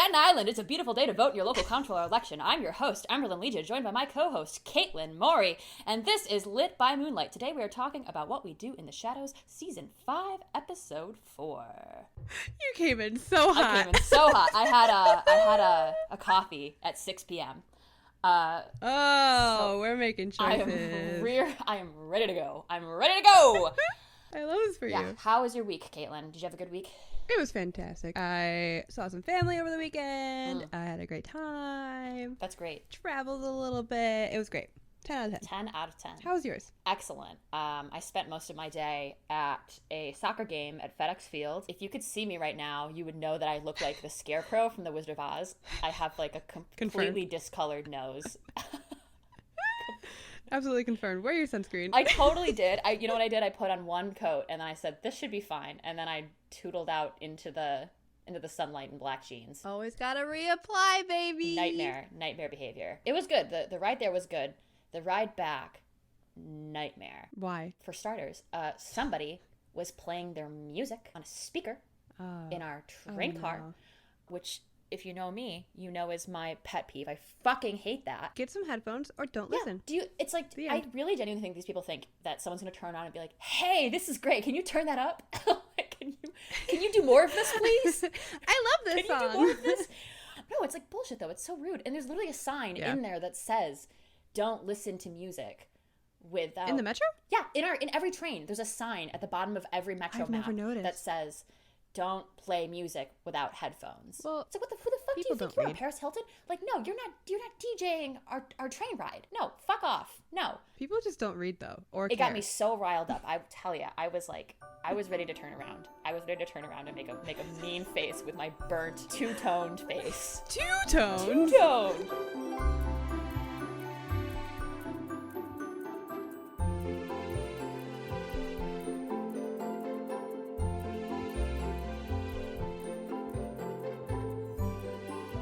Staten Island, it's a beautiful day to vote in your local comptroller election. I'm your host, Emberlyn Legion, joined by my co-host, Caitlin Maury, and this is Lit by Moonlight. Today we are talking about what we do in the shadows, Season 5, Episode 4. You came in so hot. I came in so hot. I had a coffee at 6 p.m. We're making choices. I am ready to go. I'm ready to go! I love this for you. How was your week, Caitlin? Did you have a good week? It was fantastic. I saw some family over the weekend. I had a great time. That's great. Traveled a little bit. It was great. 10 out of 10. 10 out of 10. How was yours? Excellent. I spent most of my day at a soccer game at FedEx Field. If you could see me right now, you would know that I look like the Scarecrow from The Wizard of Oz. I have like a completely discolored nose. Absolutely confirmed. Wear your sunscreen. I totally did. You know what I did? I put on one coat and then I said, this should be fine. And then I tootled out into the sunlight in black jeans. Always gotta reapply, baby. Nightmare behavior. It was good. The ride there was good. The ride back, nightmare. Why? For starters, somebody was playing their music on a speaker in our train car, which, if you know me, you know is my pet peeve. I fucking hate that. Get some headphones or don't listen. It's like, I really genuinely think these people think that someone's going to turn on and be like, hey, this is great. Can you turn that up? Can you do more of this, please? I love this song. Can you do more of this? No, it's like bullshit, though. It's so rude. And there's literally a sign in there that says, don't listen to music without... In the metro? Yeah, in every train. There's a sign at the bottom of every metro I've never noticed. That says, don't play music without headphones. Well, it's like, who the fuck do you think you are, Paris Hilton? Like, no, you're not DJing our train ride. No, fuck off. No. People just don't read, though, or It got me so riled up. I tell you, I was ready to turn around. I was ready to turn around and make a mean face with my burnt, two-toned face. Two-toned? Two-toned!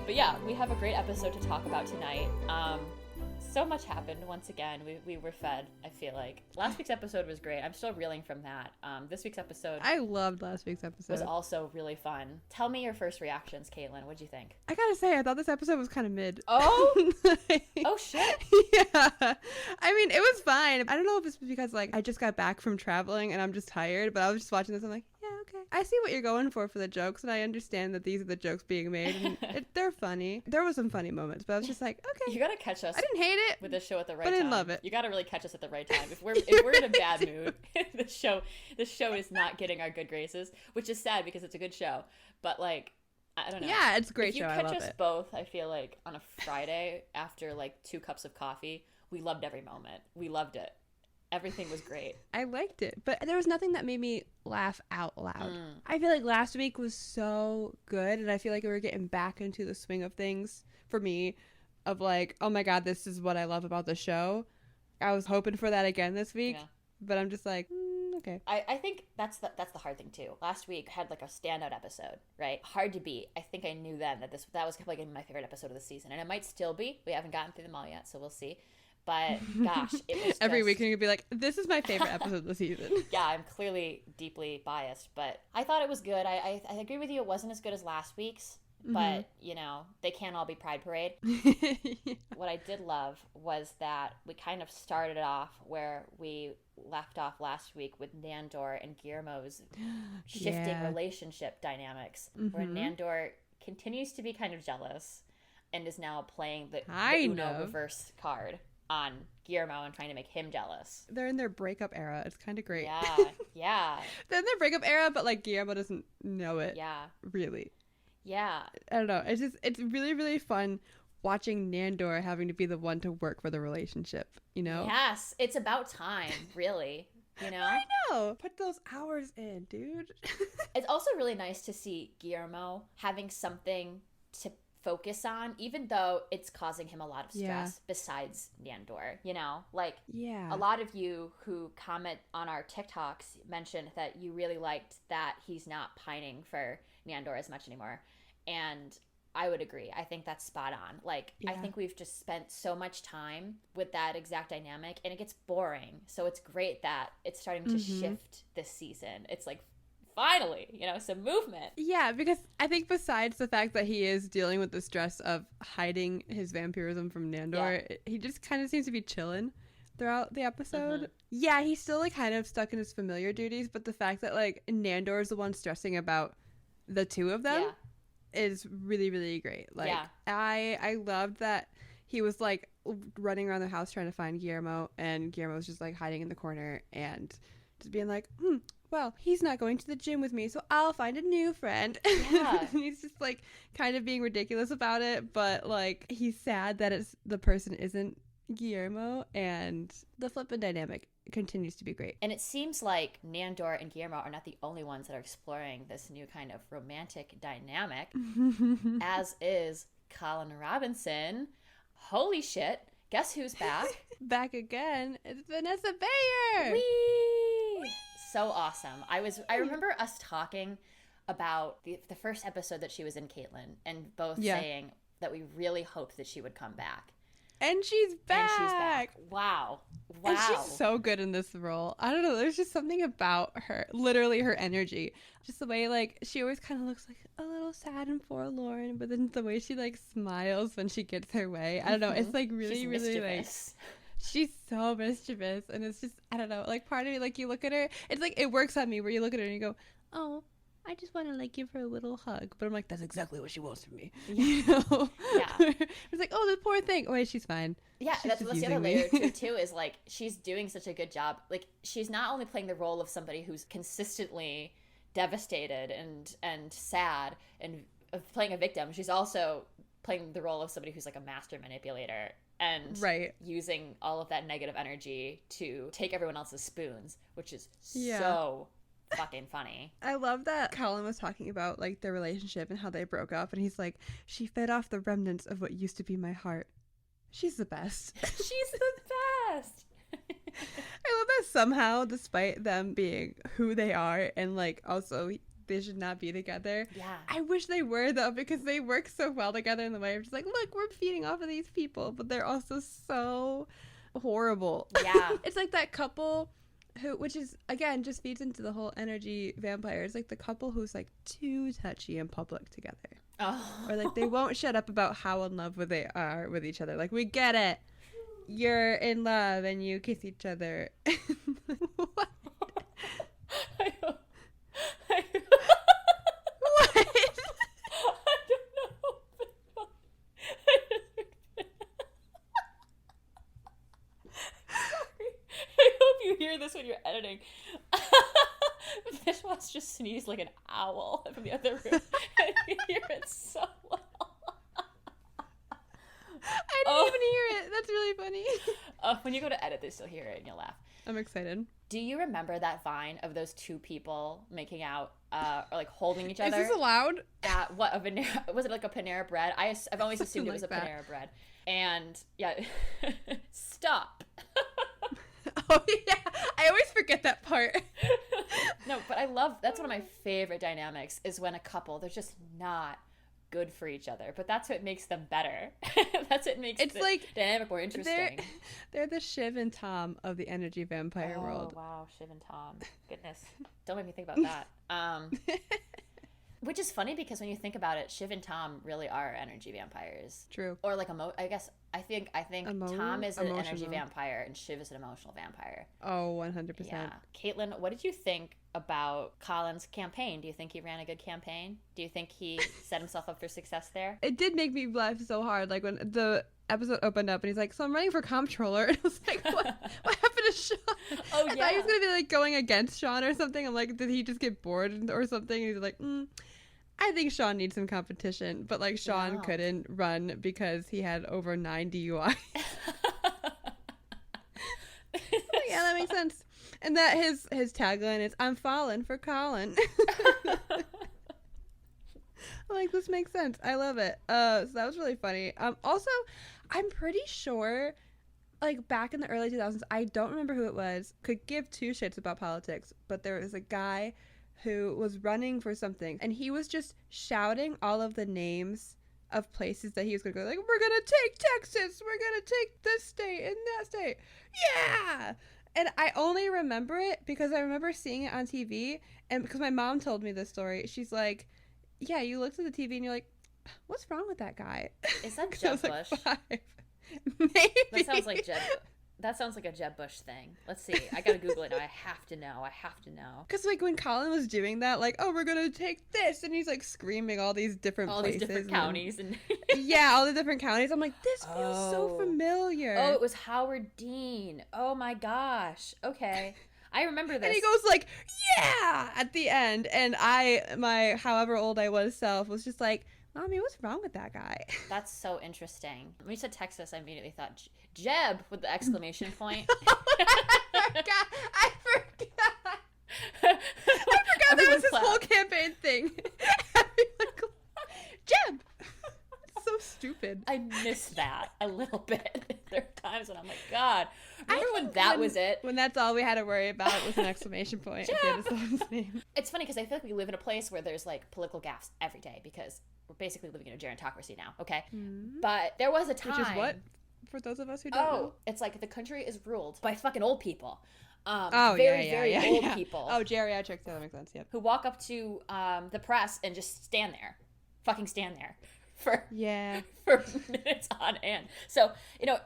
But yeah, we have a great episode to talk about tonight. So much happened once again. We were fed, I feel like. Last week's episode was great. I'm still reeling from that. This week's episode... I loved last week's episode. ...was also really fun. Tell me your first reactions, Caitlin. What'd you think? I gotta say, I thought this episode was kind of mid. Oh? Oh, shit. Yeah. I mean, it was fine. I don't know if it's because, like, I just got back from traveling and I'm just tired, but I was just watching this and I'm like, okay. I see what you're going for the jokes, and I understand that these are the jokes being made, and they're funny. There were some funny moments, but I was just like, okay. You gotta catch us. I didn't hate it with this show at the right time. But I didn't love it. You gotta really catch us at the right time. If we're in a bad mood, the show is not getting our good graces, which is sad because it's a good show. But like, I don't know. Yeah, it's a great show. If I you love catch us it. both, I feel like on a Friday after like 2 cups of coffee, we loved every moment. We loved it. Everything was great. I liked it, but there was nothing that made me laugh out loud. I feel like last week was so good, and I feel like we were getting back into the swing of things for me, of like, oh my god, this is what I love about the show. I was hoping for that again this week, but I'm just like, okay. I think that's the hard thing too. Last week had like a standout episode, right? Hard to beat. I think I knew then that that was like my favorite episode of the season, and it might still be. We haven't gotten through them all yet, so we'll see. But gosh, it was every week you're gonna be like, this is my favorite episode of the season. Yeah, I'm clearly deeply biased, but I thought it was good. I agree with you. It wasn't as good as last week's, but you know, they can't all be Pride Parade. Yeah. What I did love was that we kind of started off where we left off last week with Nandor and Guillermo's shifting relationship dynamics, where Nandor continues to be kind of jealous and is now playing the Uno reverse card on Guillermo and trying to make him jealous. They're in their breakup era. It's kind of great. Yeah. They're in their breakup era, but like Guillermo doesn't know it. Yeah. Really. Yeah. I don't know. It's really, really fun watching Nandor having to be the one to work for the relationship, you know? Yes. It's about time, really. You know? I know. Put those hours in, dude. It's also really nice to see Guillermo having something to focus on, even though it's causing him a lot of stress besides Nandor, you know? Like, a lot of you who comment on our TikToks mentioned that you really liked that he's not pining for Nandor as much anymore. And I would agree. I think that's spot on. Like, I think we've just spent so much time with that exact dynamic, and it gets boring. So it's great that it's starting to shift this season. It's like finally, some movement. Yeah, because I think besides the fact that he is dealing with the stress of hiding his vampirism from Nandor, he just kind of seems to be chilling throughout the episode. Mm-hmm. Yeah, he's still like kind of stuck in his familiar duties, but the fact that like Nandor is the one stressing about the two of them is really, really great. Like, I loved that he was like running around the house trying to find Guillermo, and Guillermo was just like hiding in the corner and just being like, well, he's not going to the gym with me, so I'll find a new friend. Yeah. He's just like kind of being ridiculous about it, but like he's sad that the person isn't Guillermo, and the flippin' dynamic continues to be great. And it seems like Nandor and Guillermo are not the only ones that are exploring this new kind of romantic dynamic, as is Colin Robinson. Holy shit. Guess who's back? Back again. It's Vanessa Bayer. Whee! So awesome. I remember us talking about the first episode that she was in, Caitlin, and both saying that we really hoped that she would come back. And she's back. Wow. And she's so good in this role. I don't know. There's just something about her, literally her energy. Just the way, like, she always kind of looks like a little sad and forlorn, but then the way she, like, smiles when she gets her way. I don't know. It's, like, really, she's really, mischievous. like, she's so mischievous. And it's just, I don't know. Like, part of me, like, you look at her, it's like, it works on me where you look at her and you go, oh, I just want to, like, give her a little hug. But I'm like, that's exactly what she wants from me. You know? Yeah. It's like, oh, the poor thing. Oh, wait, she's fine. Yeah, that's the other layer, too, is, like, she's doing such a good job. Like, she's not only playing the role of somebody who's consistently devastated and sad and playing a victim. She's also playing the role of somebody who's, like, a master manipulator and using all of that negative energy to take everyone else's spoons, which is so fucking funny. I love that Colin was talking about like their relationship and how they broke up, and he's like, she fed off the remnants of what used to be my heart. She's the best. She's the best. I love that somehow, despite them being who they are and like also they should not be together. Yeah. I wish they were though, because they work so well together in the way of just like, look, we're feeding off of these people, but they're also so horrible. Yeah. It's like that couple which is, again, just feeds into the whole energy vampires, like the couple who's like too touchy in public together. Oh. Or like they won't shut up about how in love they are with each other. Like, we get it. You're in love and you kiss each other. What? What? I don't know. I hope you hear this when you're editing. Fishwash just sneezed like an owl from the other room. And you hear it so well. I didn't even hear it. That's really funny. When you go to edit, they still hear it and you'll laugh. I'm excited. Do you remember that Vine of those two people making out or like holding each other? Is this allowed? At what, was it like a Panera Bread? I've always assumed it was a Panera Bread. And yeah, stop. Oh yeah, I always forget that part. No, but that's one of my favorite dynamics is when a couple, they're just not good for each other, but that's what makes them better. That's what makes the like, dynamic more interesting. They're the Shiv and Tom of the energy vampire world. Oh wow, Shiv and Tom. Goodness. Don't make me think about that. Which is funny because when you think about it, Shiv and Tom really are energy vampires. True. Or like I think Tom is an energy vampire and Shiv is an emotional vampire. Oh, 100%. Yeah. Caitlin, what did you think about Colin's campaign? Do you think he ran a good campaign? Do you think he set himself up for success there? It did make me laugh so hard. Like when the episode opened up and he's like, so I'm running for comptroller. And I was like, what happened to Sean? Oh, yeah. I thought he was going to be like going against Sean or something. I'm like, did he just get bored or something? And he's like, I think Sean needs some competition, but like Sean couldn't run because he had over 9 DUIs. Yeah, that makes sense. And that his tagline is, I'm falling for Colin. Like, this makes sense. I love it. So that was really funny. Also, I'm pretty sure, like, back in the early 2000s, I don't remember who it was, could give two shits about politics, but there was a guy who was running for something, and he was just shouting all of the names of places that he was going to go, like, we're going to take Texas, we're going to take this state and that state. Yeah! And I only remember it because I remember seeing it on TV, and because my mom told me this story. She's like, yeah, you looked at the TV and you're like, what's wrong with that guy? Is that Jeb Bush? Like 5. Maybe. That sounds like a Jeb Bush thing. Let's see. I gotta Google it now. I have to know. Because, like, when Colin was doing that, like, oh, we're gonna take this, and he's, like, screaming all these different places. These different counties. And yeah, all the different counties. I'm like, this feels so familiar. Oh, it was Howard Dean. Oh, my gosh. Okay. I remember this. And he goes, like, yeah, at the end. And my however old I was self was just like, Mommy, what's wrong with that guy? That's so interesting. When you said Texas, I immediately thought Jeb with the exclamation point. I forgot. That was his whole campaign thing. Jeb. It's so stupid. I missed that a little bit. There are times when I'm like, God. Remember when that was it? When that's all we had to worry about was an exclamation point at the end of his name. It's funny because I feel like we live in a place where there's like political gaffes every day because we're basically living in a gerontocracy now, okay? Mm-hmm. But there was a time... Which is what? For those of us who don't know? It's like the country is ruled by fucking old people. Very old people. Oh, geriatrics, that makes sense, yep. Who walk up to the press and just stand there. Fucking stand there. For minutes on end. So,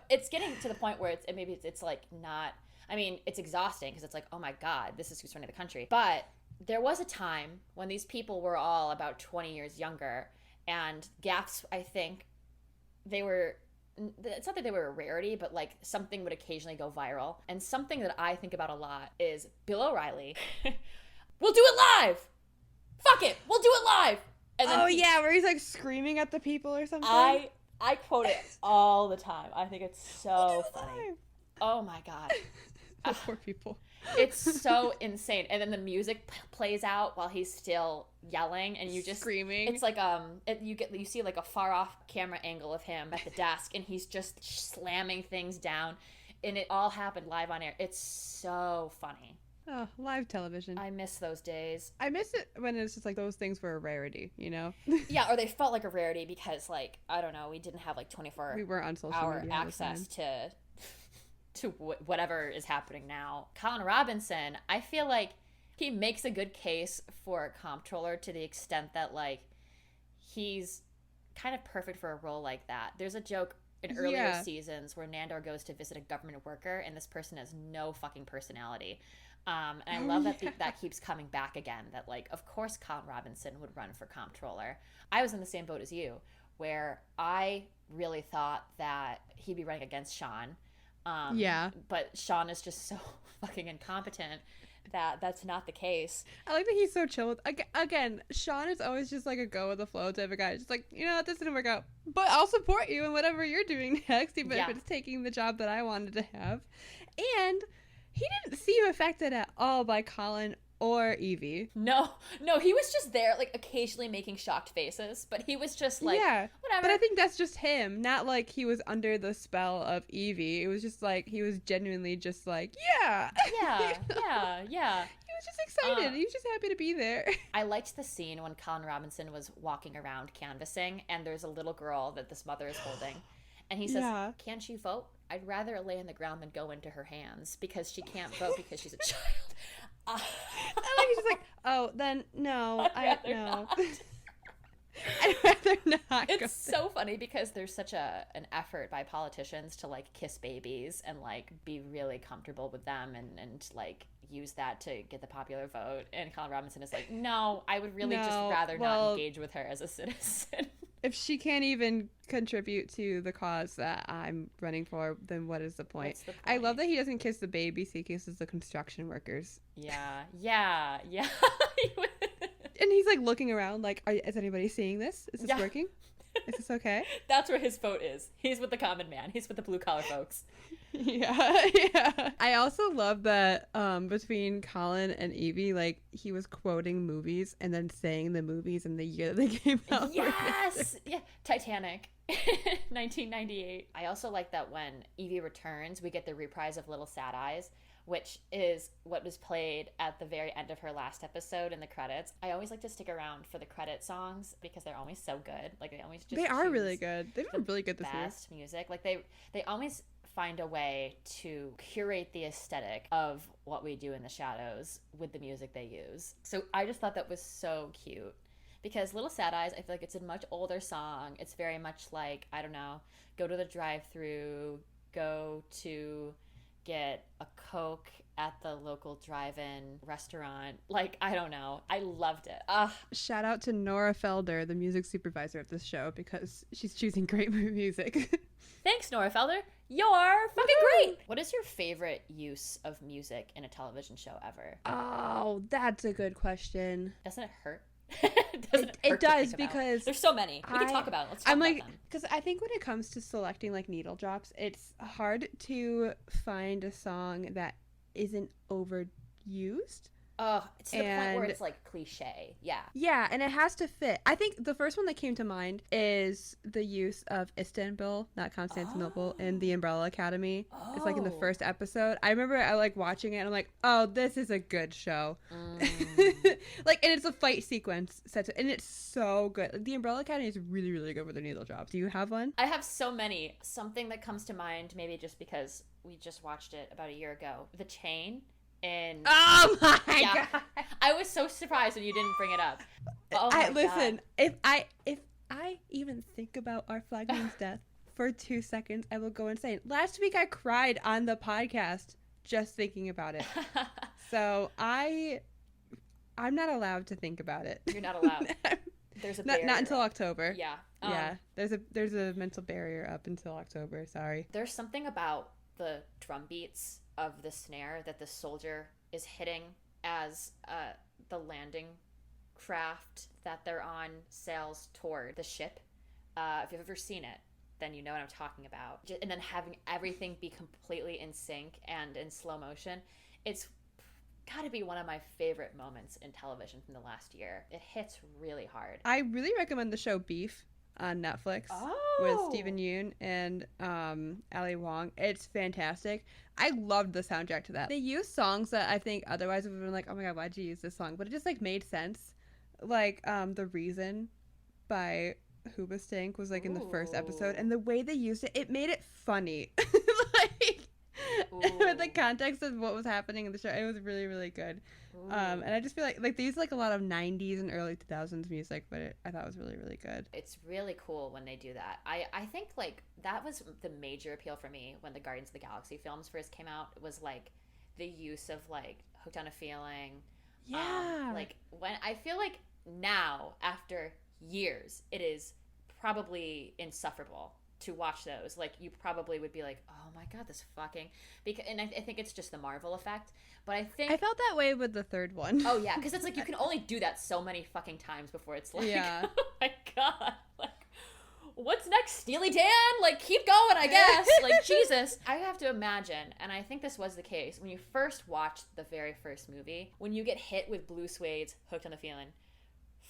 it's getting to the point where it's like not... I mean, it's exhausting because it's like, oh my God, this is who's running the country. But there was a time when these people were all about 20 years younger, and gaffes, I think, it's not that they were a rarity, but like something would occasionally go viral. And something that I think about a lot is Bill O'Reilly. We'll do it live! Fuck it! We'll do it live! And then where he's like screaming at the people or something. I quote it all the time. I think it's so funny. Oh my God. The poor people. It's so insane. And then the music plays out while he's still yelling, and you just screaming. It's like you see like a far off camera angle of him at the desk, and he's just slamming things down, and it all happened live on air. It's so funny. Oh, live television. I miss those days. I miss it when it's just like those things were a rarity, Yeah, or they felt like a rarity because, like, I don't know, we didn't have like 24-hour on social media access to whatever is happening now. Colin Robinson, I feel like he makes a good case for a comptroller to the extent that, like, he's kind of perfect for a role like that. There's a joke in earlier seasons where Nandor goes to visit a government worker, and this person has no fucking personality. And I love that keeps coming back again, that, like, of course Colin Robinson would run for comptroller. I was in the same boat as you, where I really thought that he'd be running against Sean. But Sean is just so fucking incompetent that's not the case. I like that he's so chill with, again, Sean is always just like a go with the flow type of guy. Just like, this didn't work out, but I'll support you in whatever you're doing next, even if it's taking the job that I wanted to have. And he didn't seem affected at all by Colin or Evie. No, he was just there, like, occasionally making shocked faces, but he was just like, whatever. But I think that's just him, not like he was under the spell of Evie. It was just like, he was genuinely just like, yeah. He was just excited. He was just happy to be there. I liked the scene when Colin Robinson was walking around canvassing, and there's a little girl that this mother is holding, and he says, can't you vote? I'd rather lay on the ground than go into her hands, because she can't vote because she's a child. I like he's just like, oh, then no, I'd rather not. It's so funny because there's such an effort by politicians to, like, kiss babies and, like, be really comfortable with them and like use that to get the popular vote. And Colin Robinson is like, no, I would really just rather not engage with her as a citizen. If she can't even contribute to the cause that I'm running for, then what is the point? What's the point? I love that he doesn't kiss the babies, he kisses the construction workers. Yeah. And he's like looking around like, is anybody seeing this? Is this working? Is this okay? That's where his vote is. He's with the common man. He's with the blue collar folks. Yeah. I also love that between Colin and Evie, like, he was quoting movies and then saying the movies and the year that they came out. Yes! Yeah. Titanic. 1998. I also like that when Evie returns, we get the reprise of Little Sad Eyes, which is what was played at the very end of her last episode in the credits. I always like to stick around for the credit songs because they're always so good. Like, they always just They are really good. They've been really good this year. Best music. Like, they always find a way to curate the aesthetic of what we do in the shadows with the music they use. So I just thought that was so cute. Because Little Sad Eyes, I feel like it's a much older song. It's very much like, I don't know, go to the drive-thru, go to get a Coke at the local drive-in restaurant. Like, I don't know. I loved it. Shout out to Nora Felder, the music supervisor of this show, because she's choosing great music. Thanks, Nora Felder. You're fucking great. What is your favorite use of music in a television show ever? Oh, that's a good question. Doesn't it hurt? It does, because there's so many. We can talk about it. Let's talk about them. Because I think when it comes to selecting like needle drops, it's hard to find a song that isn't overused. Oh, to the point where it's like cliche. Yeah. Yeah, and it has to fit. I think the first one that came to mind is the use of Istanbul, not Constantinople, in the Umbrella Academy. Oh. It's like in the first episode. I remember I like watching it and I'm like, oh, this is a good show. Like, and it's a fight sequence and it's so good. The Umbrella Academy is really, really good with their needle drops. Do you have one? I have so many. Something that comes to mind, maybe just because we just watched it about a year ago. The Chain. Oh my god! I was so surprised when you didn't bring it up. Oh my god. If I even think about our flagman's death for 2 seconds, I will go insane. Last week I cried on the podcast just thinking about it. So I'm not allowed to think about it. You're not allowed. There's a barrier. Not until October. Yeah. Yeah. There's a mental barrier up until October. Sorry. There's something about the drum beats of the snare that the soldier is hitting as the landing craft that they're on sails toward the ship. If you've ever seen it, then you know what I'm talking about. And then having everything be completely in sync and in slow motion. It's got to be one of my favorite moments in television from the last year. It hits really hard. I really recommend the show Beef on Netflix with Steven Yeun and Ali Wong. It's fantastic. I loved the soundtrack to that. They use songs that I think otherwise would have been like, oh my god, why'd you use this song? But it just like made sense. Like The Reason by Hoobastank was like in the first episode, and the way they used it, it made it funny. Like with the context of what was happening in the show, it was really, really good. And I just feel like they use like a lot of 90s and early 2000s music, but I thought it was really, really good. It's really cool when they do that. I think like that was the major appeal for me when the Guardians of the Galaxy films first came out. It was like the use of like Hooked on a Feeling. Yeah. Like when I feel like now after years, it is probably insufferable to watch those. Like you probably would be like, oh my god, this fucking and I think it's just the Marvel effect. But I think I felt that way with the third one. Oh yeah, because it's like you can only do that so many fucking times before it's like, oh my god, like what's next, Steely Dan? Like keep going, I guess. Like Jesus. I have to imagine, and I think this was the case when you first watched the very first movie, when you get hit with Blue Suede's Hooked on the Feeling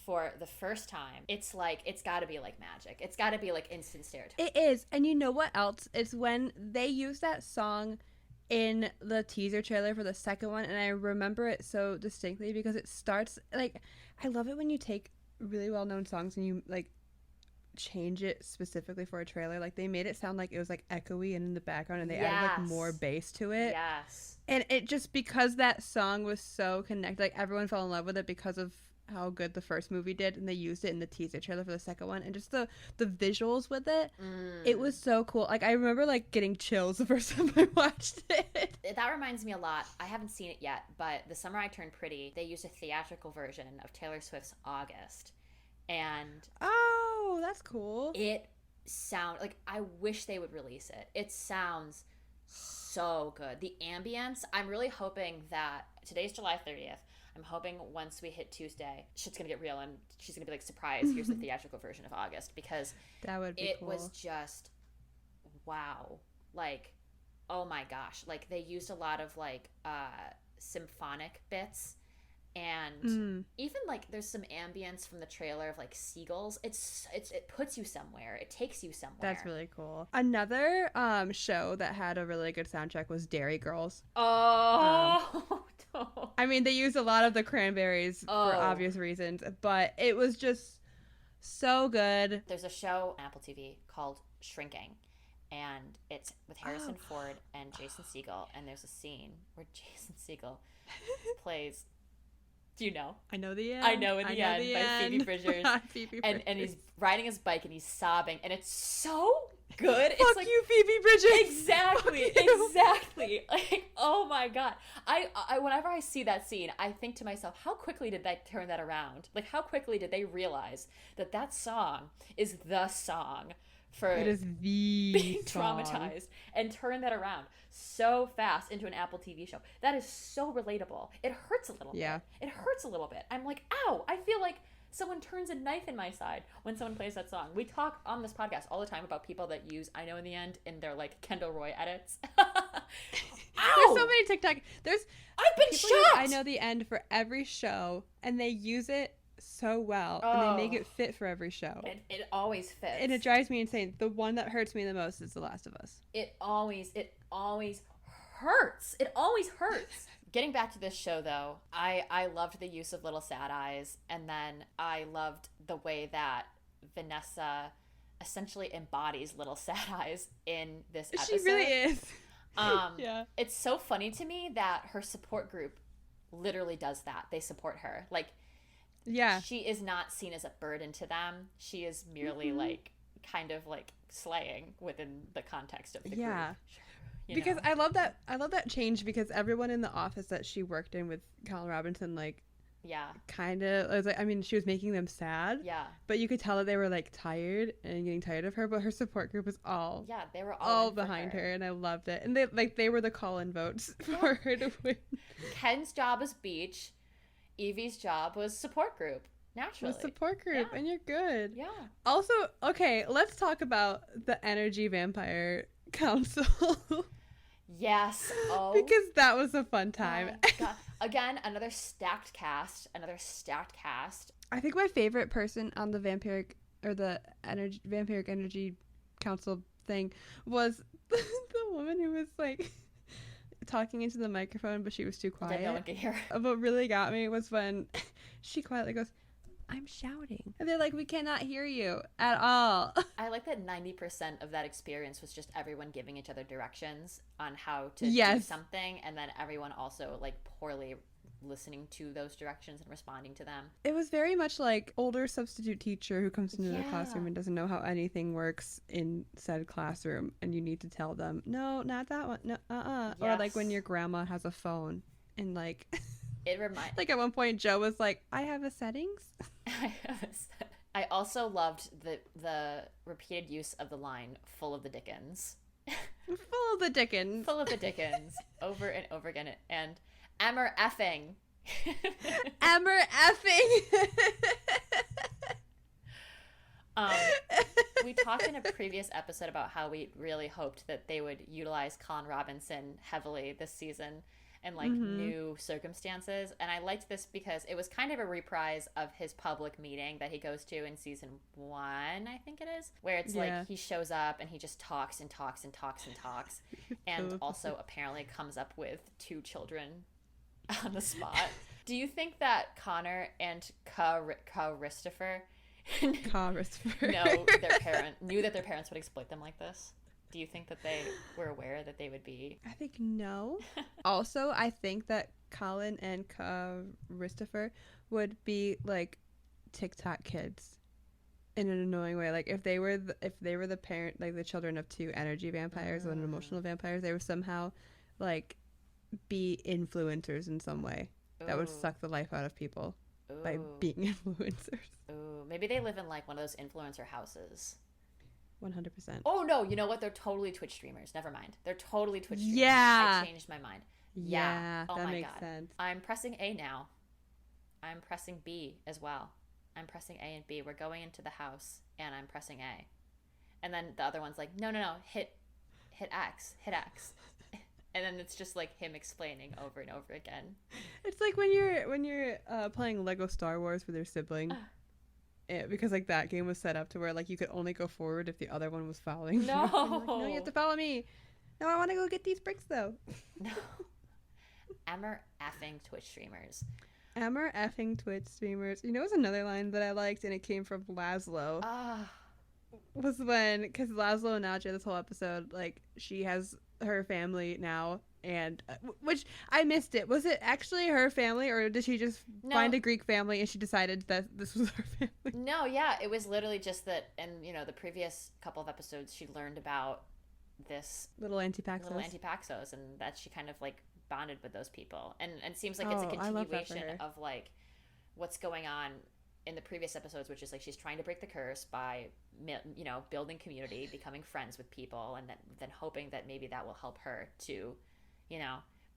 for the first time, it's like it's got to be like magic. It's got to be like instant stereotype. It is. And you know what else? It's when they use that song in the teaser trailer for the second one, and I remember it so distinctly because it starts like, I love it when you take really well-known songs and you like change it specifically for a trailer. Like they made it sound like it was like echoey and in the background, and they added like more bass to it. Yes. And it just, because that song was so connected, like everyone fell in love with it because of how good the first movie did, and they used it in the teaser trailer for the second one, and just the visuals with it, it was so cool. Like I remember like getting chills the first time I watched it. That reminds me a lot, I haven't seen it yet, but The Summer I Turned Pretty, they used a theatrical version of Taylor Swift's August, and oh, that's cool. It sound like, I wish they would release it. It sounds so good. The ambience, I'm really hoping that today's July 30th. I'm hoping once we hit Tuesday, shit's gonna get real and she's gonna be like, surprise, here's the theatrical version of August, because that would be cool. It was just wow. Like, oh my gosh. Like they used a lot of like symphonic bits, and even like there's some ambience from the trailer of like seagulls. It puts you somewhere. It takes you somewhere. That's really cool. Another show that had a really good soundtrack was Dairy Girls. Oh. I mean, they used a lot of the Cranberries for obvious reasons, but it was just so good. There's a show on Apple TV called Shrinking, and it's with Harrison Ford and Jason Segel, and there's a scene where Jason Segel plays. Do you know? I know the end. I know in the end by Phoebe Bridgers. And he's riding his bike and he's sobbing, and it's so good. It's Fuck you, Phoebe Bridgers. Exactly. Like, oh my god. I whenever I see that scene, I think to myself, how quickly did they turn that around? Like, how quickly did they realize that song is the song for it is the being song. Traumatized, and turn that around so fast into an Apple TV show? That is so relatable. It hurts a little bit. It hurts a little bit. I'm like, ow, I feel like someone turns a knife in my side when someone plays that song. We talk on this podcast all the time about people that use I Know in the End in their like Kendall Roy edits. Ow! There's so many TikTok. I've been shocked. I Know the End for every show, and they use it so well, and they make it fit for every show. It always fits, and it drives me insane. The one that hurts me the most is The Last of Us. It always hurts. It always hurts. Getting back to this show, though, I loved the use of Little Sad Eyes, and then I loved the way that Vanessa essentially embodies Little Sad Eyes in this episode. She really is. Yeah. It's so funny to me that her support group literally does that. They support her. Like, yeah, she is not seen as a burden to them. She is merely like kind of like slaying within the context of the group. Because I love that change, because everyone in the office that she worked in with Colin Robinson, like, kind of was like, I mean, she was making them sad, but you could tell that they were like tired and getting tired of her, but her support group was they were all behind her, and I loved it. And they were the Colin votes for her to win. Ken's job was beach, Evie's job was support group. Naturally. The support group, and you're good. Yeah. Also, okay, let's talk about the Energy Vampire Council. Yes. Oh. Because that was a fun time. Again, another stacked cast. I think my favorite person on the Vampiric Energy Council thing was the woman who was like talking into the microphone, but she was too quiet. No one could hear. What really got me was when she quietly goes, "I'm shouting." And they're like, "We cannot hear you at all." I like that 90% of that experience was just everyone giving each other directions on how to do something, and then everyone also like poorly listening to those directions and responding to them. It was very much like older substitute teacher who comes into the classroom and doesn't know how anything works in said classroom, and you need to tell them, "No, not that one. No, Or like when your grandma has a phone and like it reminds like at one point Joe was like, "I have a settings." I also loved the repeated use of the line "full of the Dickens." Full of the Dickens. Full of the Dickens. Over and over again. And Emmer effing. Emmer effing. We talked in a previous episode about how we really hoped that they would utilize Colin Robinson heavily this season in like new circumstances, and I liked this because it was kind of a reprise of his public meeting that he goes to in season 1, I think it is, where it's like he shows up and he just talks and talks and talks and talks and also apparently comes up with 2 children on the spot. Do you think that Connor and Christopher knew that their parents would exploit them like this? Do you think that they were aware that they would be? I think no. Also, I think that Colin and Christopher would be like TikTok kids in an annoying way. Like if they were the parent, like the children of 2 energy vampires and emotional vampires, they would somehow like be influencers in some way. That would suck the life out of people by being influencers. Ooh, maybe they live in like one of those influencer houses. 100%. Oh no, you know what? They're totally Twitch streamers. Never mind. They're totally Twitch streamers. Yeah. I changed my mind. Yeah. Oh that my makes God. sense. I'm pressing A now. I'm pressing B as well. I'm pressing A and B. We're going into the house and I'm pressing A. And then the other one's like, no, hit X. And then it's just like him explaining over and over again. It's like when you're playing Lego Star Wars with your sibling. Because like that game was set up to where like you could only go forward if the other one was following. No. Like, no, you have to follow me. No, I want to go get these bricks though. No. Emmer effing Twitch streamers. Emmer effing Twitch streamers. You know, it was another line that I liked, and it came from Laszlo. was when, because Laszlo and Nadja, this whole episode, like, she has her family now, and which I missed it. Was it actually her family, or did she just find a Greek family and she decided that this was her family? No, yeah, it was literally just that, and the previous couple of episodes, she learned about this little antipaxos, and that she kind of like bonded with those people, and it seems like it's a continuation of like what's going on in the previous episodes, which is like she's trying to break the curse by building community, becoming friends with people, and then hoping that maybe that will help her to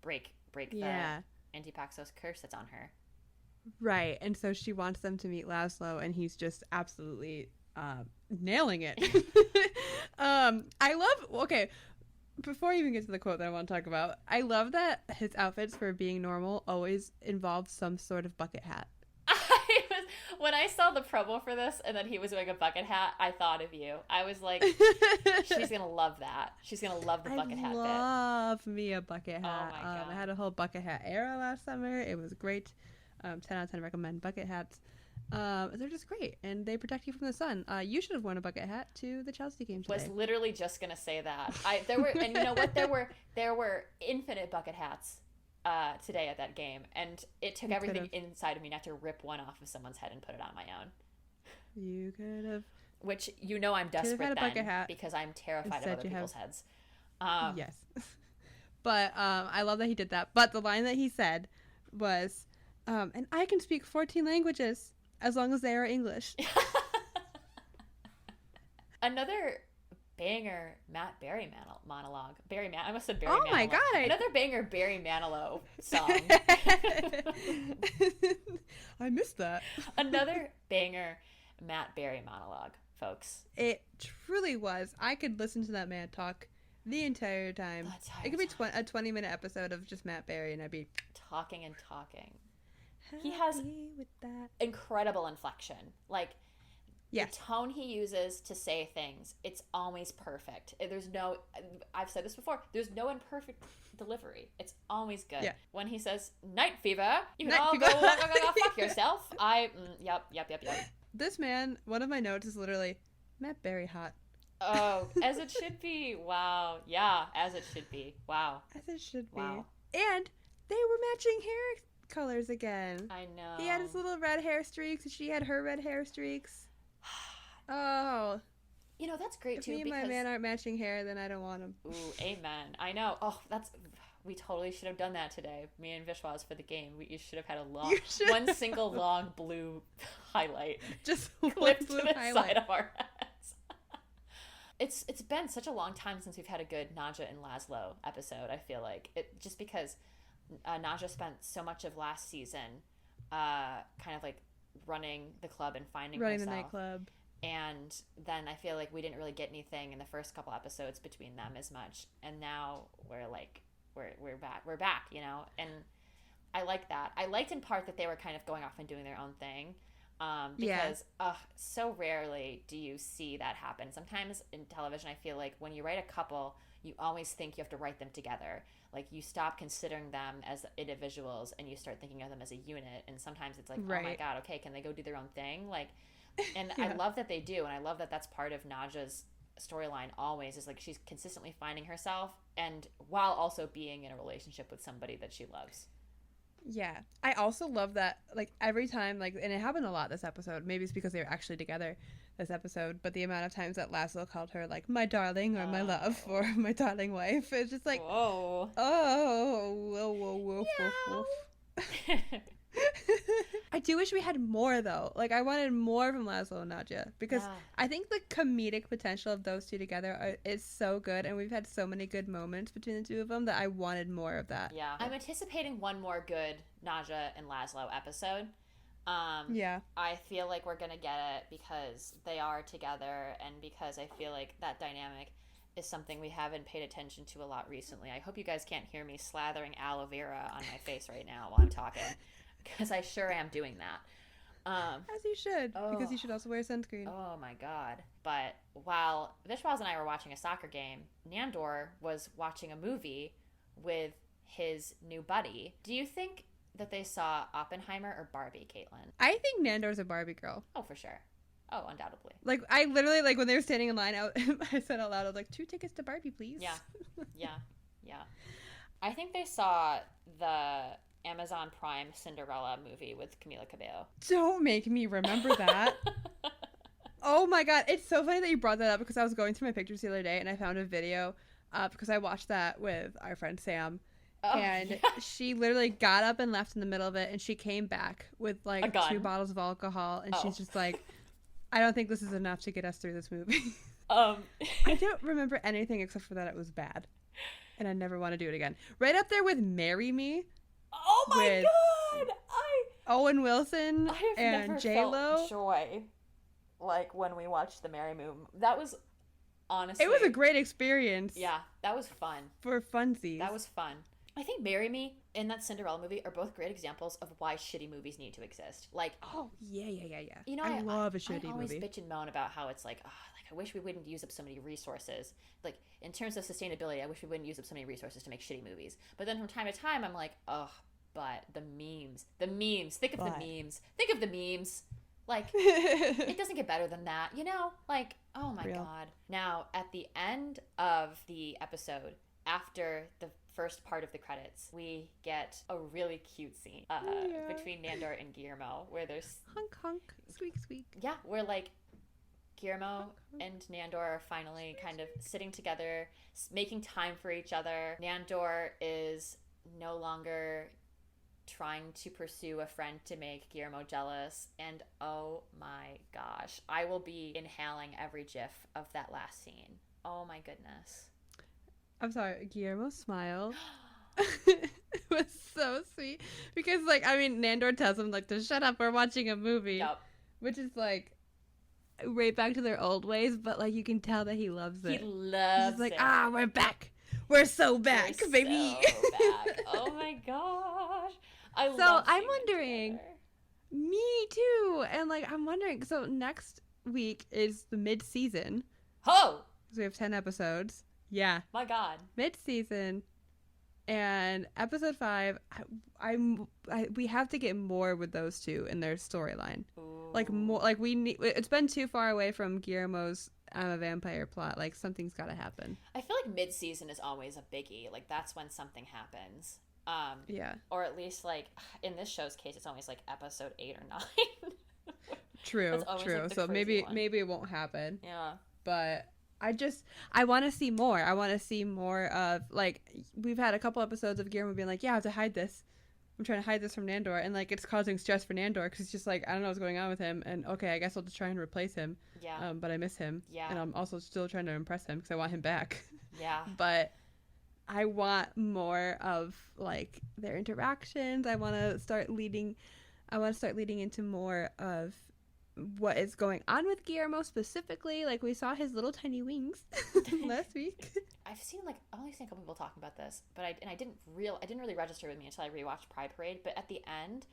break the antipaxos curse that's on her. Right. And so she wants them to meet Laszlo, and he's just absolutely nailing it. Before I even get to the quote that I want to talk about, I love that his outfits for being normal always involve some sort of bucket hat. When I saw the promo for this and then he was wearing a bucket hat, I thought of you. I was like, she's going to love that. She's going to love the bucket hat bit. I love me a bucket hat. Oh my God. I had a whole bucket hat era last summer. It was great. 10 out of 10 recommend bucket hats. They're just great, and they protect you from the sun. You should have worn a bucket hat to the Chelsea game today. Was literally just going to say that. And you know what? There were infinite bucket hats today at that game, and it took everything inside of me not to rip one off of someone's head and put it on my own. You could have. Which I'm desperate then because I'm terrified of other people's heads. Yes. But I love that he did that. But the line that he said was, and I can speak 14 languages as long as they are English. Another banger Matt Berry monologue. I almost said Barry Manilow. Oh my God. Another banger Barry Manilow song. I missed that. Another banger Matt Berry monologue, folks. It truly was. I could listen to that man talk the entire time. It could be a 20-minute episode of just Matt Berry, and I'd be talking and talking. He has with that incredible inflection. Like, yes. The tone he uses to say things, it's always perfect. I've said this before, there's no imperfect delivery. It's always good. Yeah. When he says, night fever, you can all go fuck yourself. Yep. This man, one of my notes is literally, Matt Berry hot. Oh, as it should be. Wow. Yeah, as it should be. Wow. As it should be. Wow. And they were matching hair colors again. I know. He had his little red hair streaks, and she had her red hair streaks. Oh. That's great, too. If me and my man aren't matching hair, then I don't want him. Ooh, amen. I know. Oh, we totally should have done that today. Me and Vishwas for the game. We should have had one single long blue highlight. Just clipped to the side of our heads. It's been such a long time since we've had a good Nadja and Laszlo episode, I feel like. Just because Nadja spent so much of last season kind of like running the club and finding herself. The nightclub. And then I feel like we didn't really get anything in the first couple episodes between them as much. And now we're back, and I like that. I liked in part that they were kind of going off and doing their own thing. Because so rarely do you see that happen. Sometimes in television, I feel like when you write a couple, you always think you have to write them together. Like, you stop considering them as individuals and you start thinking of them as a unit. And sometimes it's like, right. Oh my God, okay, can they go do their own thing? Like, and yeah. I love that they do. And I love that that's part of Nadja's storyline always, is like she's consistently finding herself, and while also being in a relationship with somebody that she loves. Yeah. I also love that, like, every time, like, and it happened a lot this episode. Maybe it's because they were actually together this episode, but the amount of times that Laszlo called her, like, my darling, or my love, or my darling wife, it's just like, whoa, whoa. I do wish we had more, though. Like, I wanted more from Laszlo and Nadja, because I think the comedic potential of those two together is so good, and we've had so many good moments between the two of them that I wanted more of that. Yeah. I'm anticipating one more good Nadja and Laszlo episode. Yeah. I feel like we're gonna get it because they are together, and because I feel like that dynamic is something we haven't paid attention to a lot recently. I hope you guys can't hear me slathering aloe vera on my face right now while I'm talking, because I sure am doing that. As you should, because you should also wear sunscreen. Oh my God. But while Vishwas and I were watching a soccer game, Nandor was watching a movie with his new buddy. Do you think that they saw Oppenheimer or Barbie, Caitlin? I think Nandor's a Barbie girl. Oh, for sure. Oh, undoubtedly. Like, I literally, like, when they were standing in line, I said out loud, I was like, 2 tickets to Barbie, please. Yeah. Yeah. I think they saw the Amazon Prime Cinderella movie with Camila Cabello. Don't make me remember that. Oh my god, it's so funny that you brought that up because I was going through my pictures the other day and I found a video because I watched that with our friend Sam. Oh, and yeah. She literally got up and left in the middle of it, and she came back with like 2 bottles of alcohol, and she's just like, I don't think this is enough to get us through this movie. I don't remember anything except for that it was bad, and I never want to do it again. Right up there with Marry Me. Oh my god! Owen Wilson and J-Lo. Felt joy like when we watched the Marry Me. That was honestly, it was a great experience. Yeah, that was fun. For funsies. That was fun. I think Marry Me and that Cinderella movie are both great examples of why shitty movies need to exist. Like, oh yeah. You know, I love a shitty movie. I always bitch and moan about how it's like, I wish we wouldn't use up so many resources. Like, in terms of sustainability, I wish we wouldn't use up so many resources to make shitty movies. But then from time to time, I'm like, but the memes. Think of the memes. Like, it doesn't get better than that, you know? Like, oh my God. Now, at the end of the episode, after the first part of the credits, we get a really cute scene between Nandor and Guillermo, where there's honk, squeak. Yeah, where like Guillermo and Nandor are finally kind of sitting together, making time for each other. Nandor is no longer trying to pursue a friend to make Guillermo jealous, and oh my gosh, I will be inhaling every gif of that last scene. Oh my goodness. I'm sorry, Guillermo's smile was so sweet because, like, I mean, Nandor tells him like to shut up, we're watching a movie. Yep. Which is like right back to their old ways, but like you can tell that he loves it. He loves He's like, it. We're back. We're so back, baby. So back. Oh my gosh. I'm wondering. Me too. And like I'm wondering, so next week is the mid-season. Oh. So we have 10 episodes. Yeah. My God. Mid-season. And episode 5, we have to get more with those two in their storyline. Like more, like we need. It's been too far away from Guillermo's I'm a vampire plot. Like something's got to happen. I feel like mid-season is always a biggie. Like that's when something happens. Yeah. Or at least like in this show's case, it's always like episode 8 or 9. True. Like so maybe it won't happen. Yeah. But I want to see more. I want to see more of, like, we've had a couple episodes of Guillermo being like, yeah, I have to hide this. I'm trying to hide this from Nandor. And, like, it's causing stress for Nandor because he's just like, I don't know what's going on with him. And, okay, I guess I'll just try and replace him. Yeah. But I miss him. Yeah. And I'm also still trying to impress him because I want him back. Yeah. But I want more of, like, their interactions. I want to start leading into more of what is going on with Guillermo specifically. Like, we saw his little tiny wings last week. I've only seen a couple people talking about this, but I didn't really register with me until I rewatched Pride Parade. But at the end,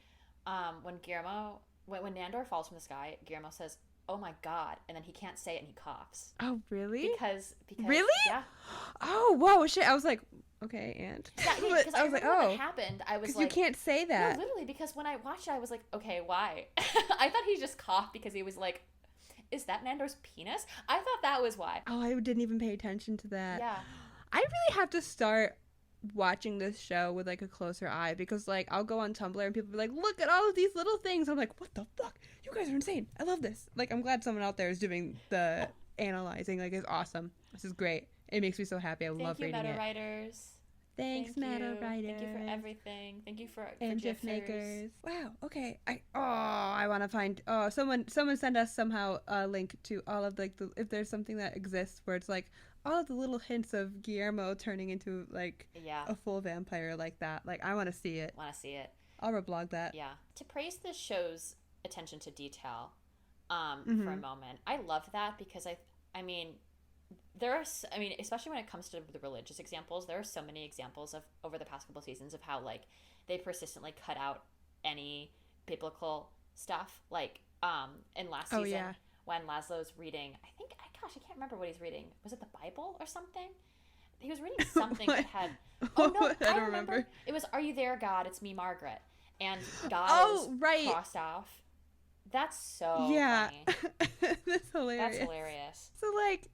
when Nandor falls from the sky, Guillermo says, "Oh my God," and then he can't say it and he coughs. Oh, really? Because really? Yeah. Oh, whoa, shit! I was like, okay, and yeah, because I was like, oh, when it happened, I was like, you can't say that. No, literally, because when I watched it, I was like, okay, why? I thought he just coughed because he was like, is that Nandor's penis? I thought that was why. Oh, I didn't even pay attention to that. Yeah. I really have to start watching this show with like a closer eye because like I'll go on Tumblr and people be like, look at all of these little things. I'm like, what the fuck? You guys are insane. I love this. Like, I'm glad someone out there is doing the analyzing. Like, it's awesome. This is great. It makes me so happy. I love reading it. Thank you, meta writers. Thanks, meta writers. Thank you for everything. Thank you for GIF makers. Wow. Okay. I want to find. Oh, someone send us somehow a link to all of like if there's something that exists where it's like all of the little hints of Guillermo turning into like a full vampire like that. Like, I want to see it. I'll reblog that. Yeah. To praise the show's attention to detail, for a moment, I love that because I mean. Especially when it comes to the religious examples, there are so many examples of over the past couple seasons of how like they persistently cut out any biblical stuff. Like in last season when Laszlo's reading, I can't remember what he's reading. Was it the Bible or something? He was reading something that had. Oh no, I don't remember. It was "Are you there, God? It's me, Margaret." And God is crossed off That's so funny. That's hilarious. That's hilarious. So, like,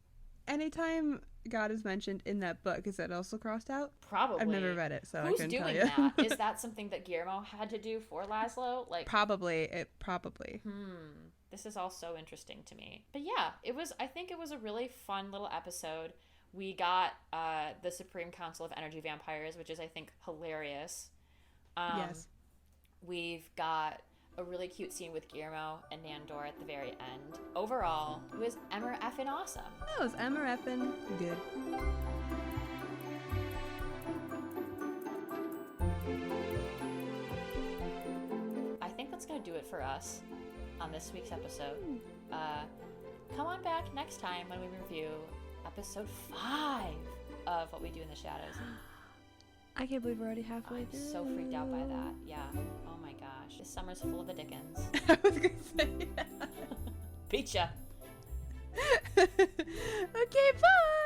anytime God is mentioned in that book, is that also crossed out? Probably. I've never read it, so Who's I couldn't tell doing you. that? Is that something that Guillermo had to do for Laszlo? Like, probably. This is all so interesting to me. But yeah, I think it was a really fun little episode. We got the Supreme Council of Energy Vampires, which is, I think, hilarious. Yes. We've got a really cute scene with Guillermo and Nandor at the very end. Overall, it was Emmer effing awesome. That was Emmer effing good. I think that's going to do it for us on this week's episode. Come on back next time when we review episode 5 of What We Do in the Shadows. I can't believe we're already halfway through. I'm so freaked out by that. Yeah. Oh my gosh. This summer's full of the Dickens. I was going to say, yeah. Beat ya. Okay, bye.